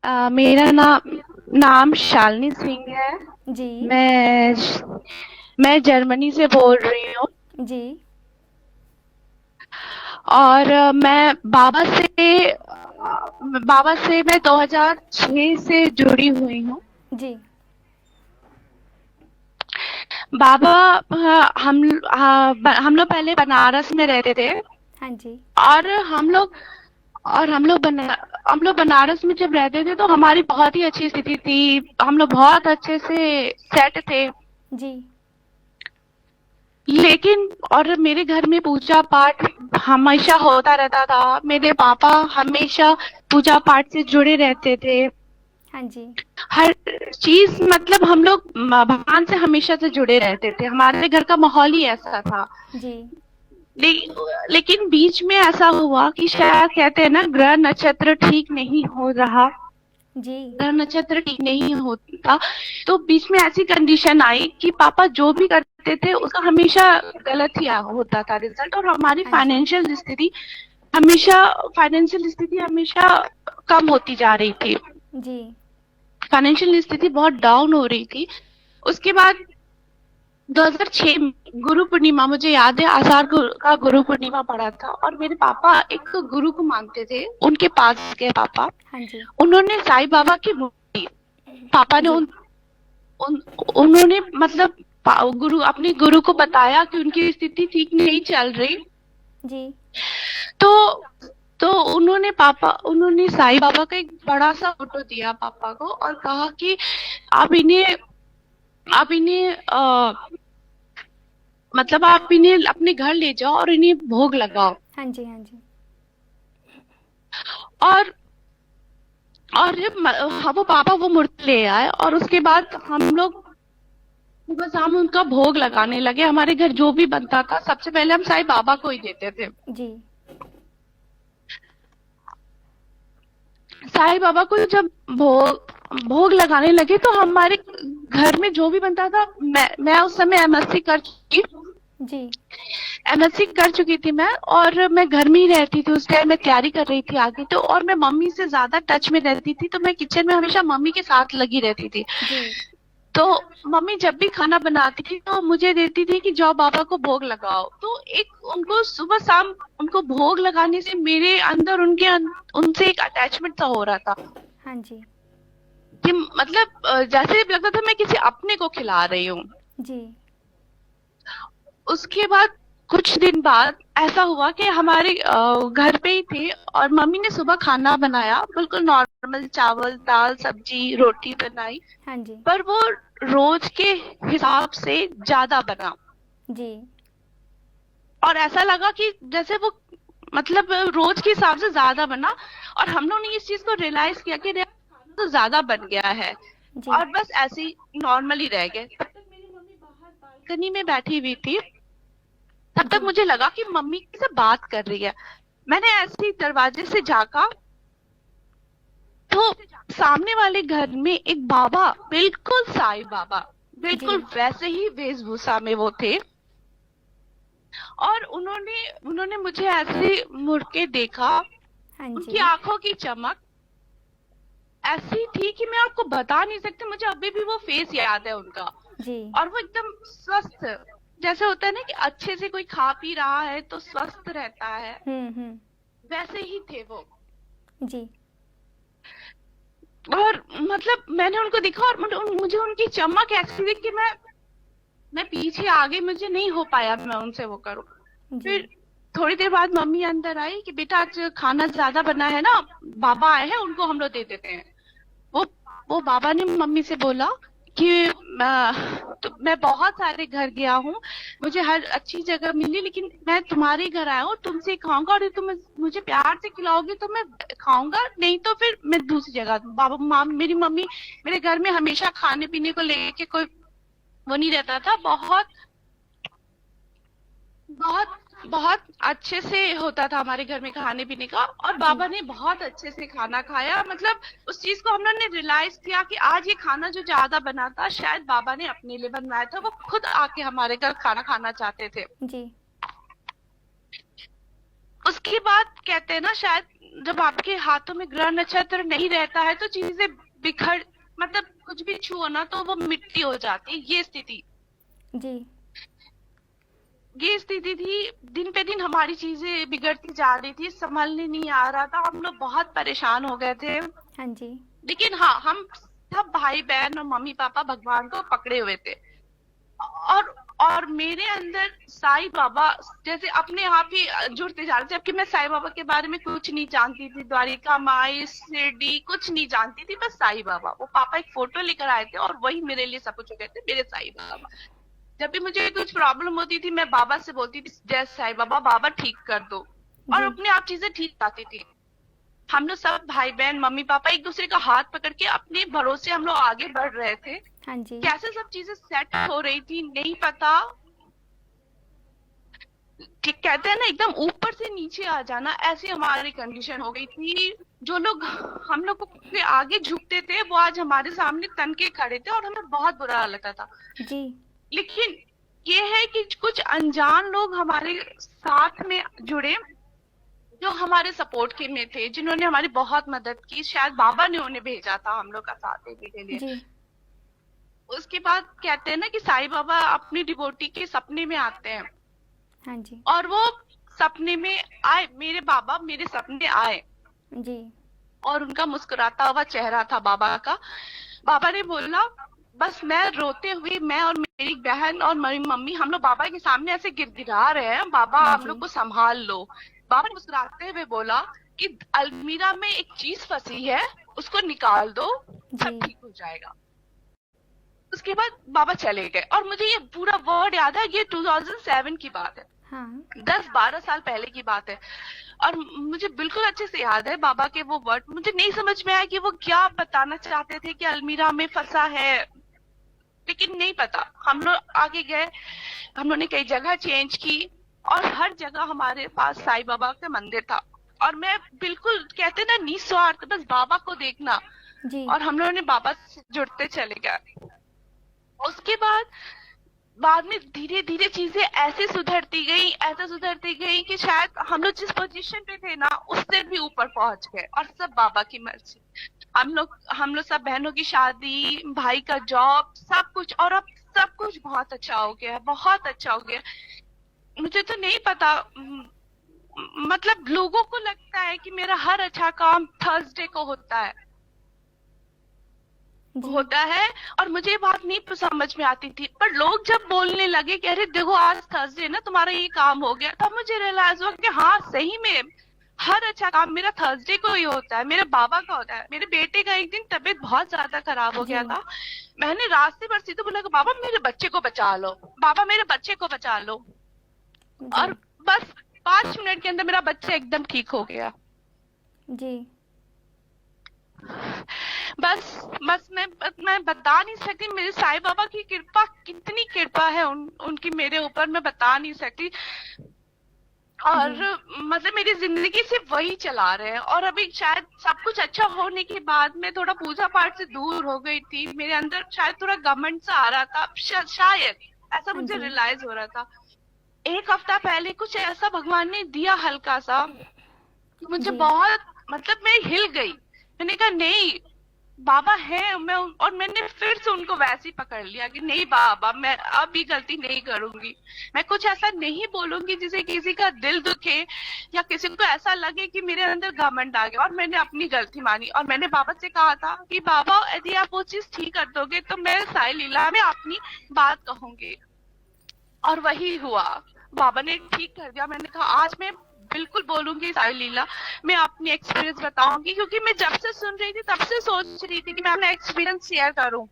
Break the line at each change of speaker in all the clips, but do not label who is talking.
मेरा नाम शालिनी सिंह है।
जी।
मैं मैं जर्मनी से बोल रही हूँ।
जी।
और मैं बाबा से मैं 2006 से जुड़ी हुई हूँ।
जी।
बाबा हम लोग पहले बनारस में रहते थे।
हाँ जी।
और हम लोग बनारस में जब रहते थे तो हमारी बहुत ही अच्छी स्थिति थी। हम लोग बहुत अच्छे से सेट थे।
जी।
लेकिन और मेरे घर में पूजा पाठ हमेशा होता रहता था। मेरे पापा हमेशा पूजा पाठ से जुड़े रहते थे।
हाँ जी।
हर चीज मतलब हम लोग भगवान से हमेशा से जुड़े रहते थे। हमारे घर का माहौल ही ऐसा था।
जी।
ले, लेकिन बीच में ऐसा हुआ कि शायद कहते हैं ना, ग्रह नक्षत्र ठीक नहीं हो रहा।
जी।
ग्रह नक्षत्र ठीक नहीं होता। तो बीच में ऐसी कंडीशन आई कि पापा जो भी करते थे उसका हमेशा गलत ही होता था रिजल्ट। और हमारी
हाँ जी।
फाइनेंशियल स्थिति हमेशा कम होती जा रही थी।
जी।
फाइनेंशियल स्थिति बहुत डाउन हो रही थी। उसके बाद 2006 गुरु पूर्णिमा, मुझे याद है, का गुरु पूर्णिमा पड़ा था। और मेरे पापा एक गुरु को मानते थे। उनके पास गए पापा।
हाँ जी।
उन्होंने साईं बाबा की मूर्ति, पापा ने
जी।
उन उन्होंने मतलब अपने गुरु को बताया कि उनकी स्थिति ठीक नहीं चल रही।
जी।
तो तो उन्होंने साईं बाबा का एक बड़ा सा फोटो दिया पापा को और कहा कि आप इन्हें आप इन्हें मतलब आप इन्हें अपने घर ले जाओ और इन्हें भोग लगाओ।
हाँ जी। हाँ जी।
और हाँ, वो पापा वो मूर्ति ले आए और उसके बाद हम लोग सुबह शाम उनका भोग लगाने लगे। हमारे घर जो भी बनता था सबसे पहले हम साईं बाबा को ही देते थे।
जी।
साईं बाबा को जब भोग लगाने लगे तो हमारे घर में जो भी बनता था, मैं उस समय
जी।
एमएससी कर चुकी थी मैं। और मैं घर में ही रहती थी उस टाइम, मैं तैयारी कर रही थी आगे। तो और मैं मम्मी से ज्यादा टच में रहती थी, तो मैं किचन में हमेशा मम्मी के साथ लगी रहती थी।
जी।
तो मम्मी जब भी खाना बनाती थी तो मुझे देती थी कि जाओ बाबा को भोग लगाओ। तो एक उनको सुबह शाम उनको भोग लगाने से मेरे अंदर उनसे एक अटैचमेंट सा हो रहा था
हाँ जी।
कि मतलब जैसे लगता था मैं किसी अपने को खिला रही हूँ।
जी।
उसके बाद कुछ दिन बाद ऐसा हुआ कि हमारे घर पे ही थे और मम्मी ने सुबह खाना बनाया, बिल्कुल नॉर्मल चावल दाल सब्जी रोटी बनाई।
हाँ जी।
पर वो रोज के हिसाब से ज्यादा बना।
जी।
और ऐसा लगा कि जैसे वो मतलब रोज के हिसाब से ज्यादा बना। और हम लोग ने इस चीज को रियलाइज किया कि यार खाना तो ज्यादा बन गया है।
जी।
और बस ऐसे ही नॉर्मली रह गए। तब तक मेरी मम्मी बाहर बालकनी में बैठी हुई थी। तब तक
जी।
मुझे लगा कि मम्मी किसी से बात कर रही है। मैंने ऐसे ही दरवाजे से झांका तो सामने वाले घर में एक बाबा, बिल्कुल साईं बाबा,
जी।
बिल्कुल वैसे ही वेशभूषा में वो थे। और उन्होंने उन्होंने मुझे ऐसे मुड़ के देखा।
हाँ
उनकी
जी।
आंखों की चमक ऐसी थी कि मैं आपको बता नहीं सकती। मुझे अभी भी वो फेस याद है उनका।
जी।
और वो एकदम स्वस्थ, जैसे होता है ना कि अच्छे से कोई खा पी रहा है तो स्वस्थ रहता है,
हम्म।
वैसे ही थे वो।
जी।
और मतलब मैंने उनको देखा और मुझे उनकी चमक ऐसी थी कि मैं पीछे आगे मुझे नहीं हो पाया मैं उनसे वो करूं।
जी।
फिर थोड़ी देर बाद मम्मी अंदर आई कि बेटा आज खाना ज्यादा बना है ना, बाबा आए हैं उनको हम लोग दे देते हैं। वो वो बाबा ने मम्मी से बोला कि तो मैं बहुत सारे घर गया हूँ, मुझे हर अच्छी जगह मिली, लेकिन मैं तुम्हारे घर आया हूँ, तुमसे खाऊंगा और तुम मुझे प्यार से खिलाओगे तो मैं खाऊंगा, नहीं तो फिर मैं दूसरी जगह। बाबा मेरी मम्मी मेरे घर में हमेशा खाने पीने को लेके कोई वो नहीं रहता था। बहुत बहुत बहुत अच्छे से होता था हमारे घर में खाने पीने का। और
जी।
बाबा ने बहुत अच्छे से खाना खाया। मतलब उस चीज को हम लोग ने रियलाइज किया कि आज ये खाना जो ज्यादा बना था शायद बाबा ने अपने लिए बनवाया था। वो खुद आके हमारे घर खाना खाना चाहते थे।
जी।
उसके बाद कहते हैं ना, शायद जब आपके हाथों में ग्रह नक्षत्र नहीं रहता है तो चीजें बिखर, मतलब कुछ भी छुओ ना तो वो मिट्टी हो जाती है।
जी
ये स्थिति थी। दिन पे दिन हमारी चीजें बिगड़ती जा रही थी, संभलने नहीं आ रहा था, हम लोग बहुत परेशान हो गए थे।
हाँ जी
लेकिन हाँ, हम सब भाई बहन और मम्मी पापा भगवान को पकड़े हुए थे। और मेरे अंदर साईं बाबा जैसे अपने आप ही जुड़ते जा रहे थे, जबकि मैं साईं बाबा के बारे में कुछ नहीं जानती थी, द्वारिका माई शिरडी कुछ नहीं जानती थी, बस साईं बाबा। वो पापा एक फोटो लेकर आए थे और वही मेरे लिए सब कुछ हो गए थे, मेरे साईं बाबा। जब भी मुझे कुछ प्रॉब्लम होती थी मैं बाबा से बोलती थी, जय साईं बाबा, बाबा ठीक कर दो, और
जी
अपने आप चीजें ठीक आती थी। हम लोग सब भाई बहन मम्मी पापा एक दूसरे का हाथ पकड़ के अपने भरोसे हम लोग आगे बढ़ रहे थे।
हाँ जी
कैसे सब चीजें सेट हो रही थी नहीं पता। ठीक कहते हैं ना, एकदम ऊपर से नीचे आ जाना, ऐसी हमारी कंडीशन हो गई थी। जो लोग हम लोग को आगे झुकते थे वो आज हमारे सामने तन के खड़े थे और हमें बहुत बुरा लगता था।
जी
लेकिन ये है कि कुछ अनजान लोग हमारे साथ में जुड़े, जो हमारे सपोर्ट के में थे, जिन्होंने हमारी बहुत मदद की। शायद बाबा ने उन्हें भेजा था हम लोग का साथ देने के लिए।
जी
उसके बाद कहते हैं ना कि साईं बाबा अपनी डिवोटी के सपने में आते हैं,
हाँ जी
और वो सपने में आए, मेरे बाबा मेरे सपने आए,
जी
और उनका मुस्कुराता हुआ चेहरा था बाबा का। बाबा ने बोला, बस मैं रोते हुए, मैं और मेरी बहन और मेरी मम्मी, हम लोग बाबा के सामने ऐसे गिड़गिड़ा रहे हैं, बाबा
हाँ
हम
जी
लोग को संभाल लो। बाबा ने मुस्कुराते हुए बोला कि अलमीरा में एक चीज फंसी है, उसको निकाल दो, सब
जी
ठीक हो जाएगा। उसके बाद बाबा चले गए, और मुझे ये पूरा वर्ड याद है, ये 2007 की बात है,
हाँ
10-12 साल पहले की बात है। और मुझे बिल्कुल अच्छे से याद है बाबा के वो वर्ड। मुझे नहीं समझ में आया कि वो क्या बताना चाहते थे कि अलमीरा में फंसा है, लेकिन नहीं पता। हम लोग आगे गए, हम लोग ने कई जगह चेंज की, और हर जगह हमारे पास साईं बाबा का मंदिर था। और मैं बिल्कुल, कहते ना, निस्वार्थ, बस बाबा को देखना,
जी
और हम लोगों ने बाबा से जुड़ते चले गए। उसके बाद में धीरे धीरे चीजें ऐसे सुधरती गई कि शायद हम लोग जिस पोजीशन पे थे ना उससे भी ऊपर पहुंच गए, और सब बाबा की मर्जी। हम लोग सब बहनों की शादी, भाई का जॉब, सब कुछ, और अब सब कुछ बहुत अच्छा हो गया, बहुत अच्छा हो गया। मुझे तो नहीं पता, मतलब लोगों को लगता है कि मेरा हर अच्छा काम थर्सडे को
जी
होता है, और मुझे ये बात नहीं समझ में आती थी। पर लोग जब बोलने लगे कि अरे देखो आज थर्सडे ना, तुम्हारा ये काम हो गया, तब मुझे रियलाइज हुआ कि हाँ सही में हर अच्छा काम मेरा थर्सडे को ही होता है, मेरे बाबा का होता है। मेरे बेटे का एक दिन तबीयत बहुत ज्यादा खराब हो गया
जी
था, मैंने रास्ते पर सीधे बोला कि बाबा मेरे बच्चे को बचा लो, बाबा मेरे बच्चे को बचा लो। और
जी
बस 5 मिनट के अंदर मेरा बच्चा एकदम ठीक हो गया।
जी
बस मैं बता नहीं सकती मेरे साईं बाबा की कृपा, कितनी कृपा है उनकी मेरे ऊपर, मैं बता नहीं सकती। और मतलब मेरी जिंदगी से वही चला रहे हैं। और अभी शायद सब कुछ अच्छा होने के बाद मैं थोड़ा पूजा पाठ से दूर हो गई थी, मेरे अंदर शायद थोड़ा घमंड सा आ रहा था, शायद ऐसा मुझे
जी
रियलाइज हो रहा था। एक हफ्ता पहले कुछ ऐसा भगवान ने दिया हल्का सा, मुझे
जी
बहुत, मतलब मैं हिल गई। मैंने कहा नहीं, बाबा है, और मैंने फिर से उनको वैसे ही पकड़ लिया कि नहीं बाबा, मैं अब भी गलती नहीं करूंगी, मैं कुछ ऐसा नहीं बोलूंगी जिसे किसी का दिल दुखे या किसी को ऐसा लगे कि मेरे अंदर घमंड आ गया। और मैंने अपनी गलती मानी, और मैंने बाबा से कहा था कि बाबा यदि आप वो चीज ठीक कर दोगे तो मैं साईं लीला में अपनी बात कहूंगी। और वही हुआ, बाबा ने ठीक कर दिया। मैंने कहा आज मैं बिल्कुल बोलूंगी साईं लीला, मैं अपनी एक्सपीरियंस बताऊंगी, क्योंकि मैं जब से सुन रही थी तब से सोच रही थी कि मैं अपना एक्सपीरियंस शेयर करूं।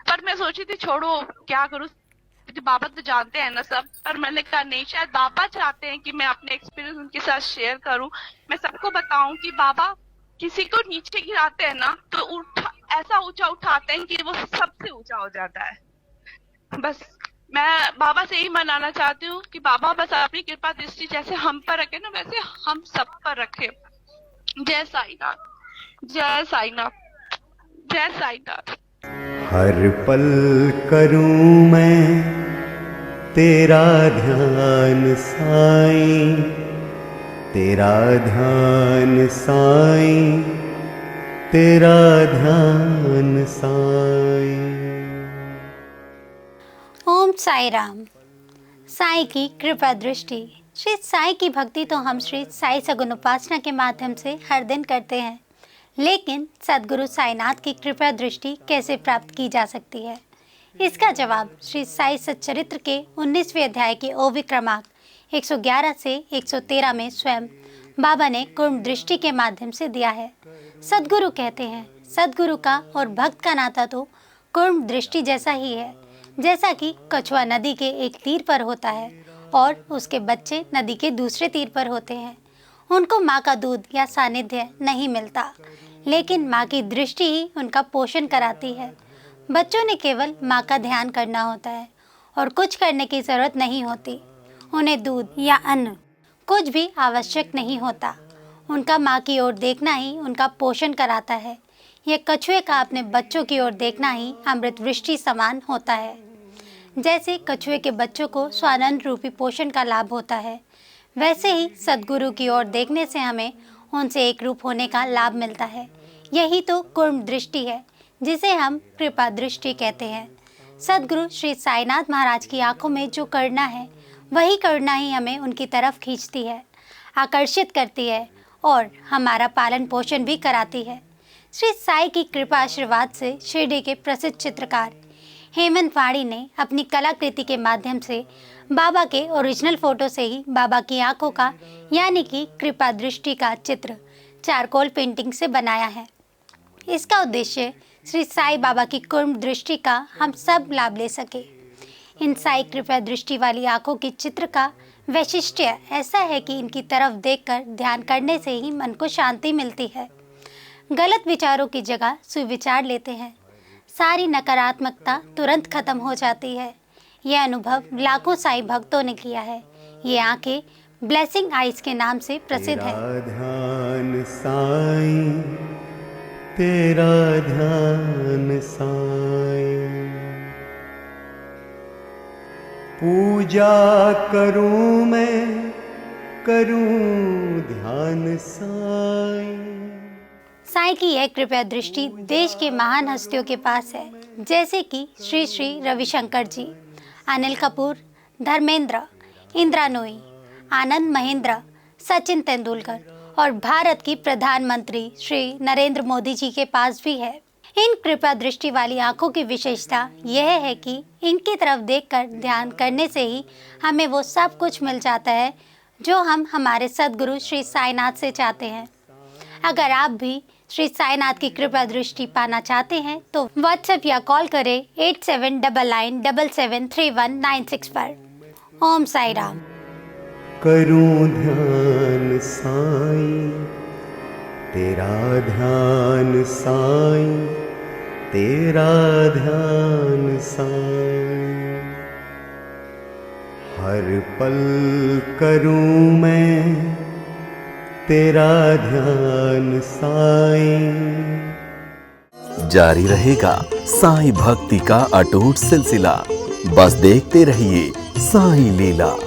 पर मैं सोची थी छोड़ो क्या करूं, क्योंकि बाबा तो जानते हैं ना सब। पर मैंने कहा नहीं, शायद बाबा चाहते हैं कि मैं अपने एक्सपीरियंस उनके साथ शेयर करूं, मैं सबको बताऊं कि बाबा किसी को नीचे गिराते हैं ना तो ऐसा ऊंचा उठाते हैं कि वो सबसे ऊंचा हो जाता है। बस मैं बाबा से यही मनाना चाहती हूँ कि बाबा बस अपनी कृपा दृष्टि जैसे हम पर रखे ना, वैसे हम सब पर रखे। जय साईनाथ, जय साईनाथ, जय साईनाथ।
हर पल करूं मैं तेरा ध्यान साईं, तेरा ध्यान साईं, तेरा ध्यान साईं।
ओम साई राम। साई की कृपा दृष्टि। श्री साई की भक्ति तो हम श्री साई सगुण उपासना के माध्यम से हर दिन करते हैं, लेकिन सद्गुरु साईनाथ की कृपा दृष्टि कैसे प्राप्त की जा सकती है? इसका जवाब श्री साई सच्चरित्र के 19वें अध्याय के ओवी क्रमांक 111 से 113 में स्वयं बाबा ने कुर्म दृष्टि के माध्यम से दिया है। सद्गुरु कहते हैं, सद्गुरु का और भक्त का नाता तो कुर्म दृष्टि जैसा ही है। जैसा कि कछुआ नदी के एक तीर पर होता है और उसके बच्चे नदी के दूसरे तीर पर होते हैं। उनको माँ का दूध या सानिध्य नहीं मिलता, लेकिन माँ की दृष्टि ही उनका पोषण कराती है। बच्चों ने केवल माँ का ध्यान करना होता है और कुछ करने की ज़रूरत नहीं होती। उन्हें दूध या अन्न कुछ भी आवश्यक नहीं होता। उनका माँ की ओर देखना ही उनका पोषण कराता है। यह कछुए का अपने बच्चों की ओर देखना ही अमृत वृष्टि समान होता है। जैसे कछुए के बच्चों को स्वानंद रूपी पोषण का लाभ होता है, वैसे ही सद्गुरु की ओर देखने से हमें उनसे एक रूप होने का लाभ मिलता है। यही तो कुर्म दृष्टि है, जिसे हम कृपा दृष्टि कहते हैं। सद्गुरु श्री साईनाथ महाराज की आंखों में जो करुणा है, वही करुणा ही हमें उनकी तरफ खींचती है, आकर्षित करती है और हमारा पालन पोषण भी कराती है। श्री साई की कृपा आशीर्वाद से शिरडी के प्रसिद्ध चित्रकार हेमंत वाणी ने अपनी कलाकृति के माध्यम से बाबा के ओरिजिनल फोटो से ही बाबा की आंखों का यानी कि कृपा दृष्टि का चित्र चारकोल पेंटिंग से बनाया है। इसका उद्देश्य श्री साई बाबा की कुर्म दृष्टि का हम सब लाभ ले सके। इन साई कृपा दृष्टि वाली आंखों की चित्र का वैशिष्ट्य ऐसा है कि इनकी तरफ देखकर ध्यान करने से ही मन को शांति मिलती है। गलत विचारों की जगह सुविचार लेते हैं। सारी नकारात्मकता तुरंत खत्म हो जाती है। यह अनुभव लाखों साई भक्तों ने किया है। ये आंखें ब्लेसिंग आइज के नाम से प्रसिद्ध है।
तेरा ध्यान साईं, तेरा ध्यान साईं, पूजा करूं मैं, करूं ध्यान साईं।
साई की यह कृपा दृष्टि देश के महान हस्तियों के पास है, जैसे कि श्री श्री रविशंकर जी, अनिल कपूर, धर्मेंद्र, इंदिरा नूई, आनंद महेंद्र, सचिन तेंदुलकर और भारत की प्रधानमंत्री श्री नरेंद्र मोदी जी के पास भी है। इन कृपा दृष्टि वाली आंखों की विशेषता यह है कि इनकी तरफ देखकर ध्यान करने से ही हमें वो सब कुछ मिल जाता है जो हम हमारे सद्गुरु श्री साईनाथ से चाहते हैं। अगर आप भी श्री साईनाथ की कृपा दृष्टि पाना चाहते हैं तो व्हाट्सएप या कॉल करें 8799773196 पर। ओम साई राम।
करूं ध्यान साईं, तेरा ध्यान साईं, तेरा ध्यान साईं, हर पल करूं मैं तेरा ध्यान साईं।
जारी रहेगा साईं भक्ति का अटूट सिलसिला। बस देखते रहिए साईं लीला।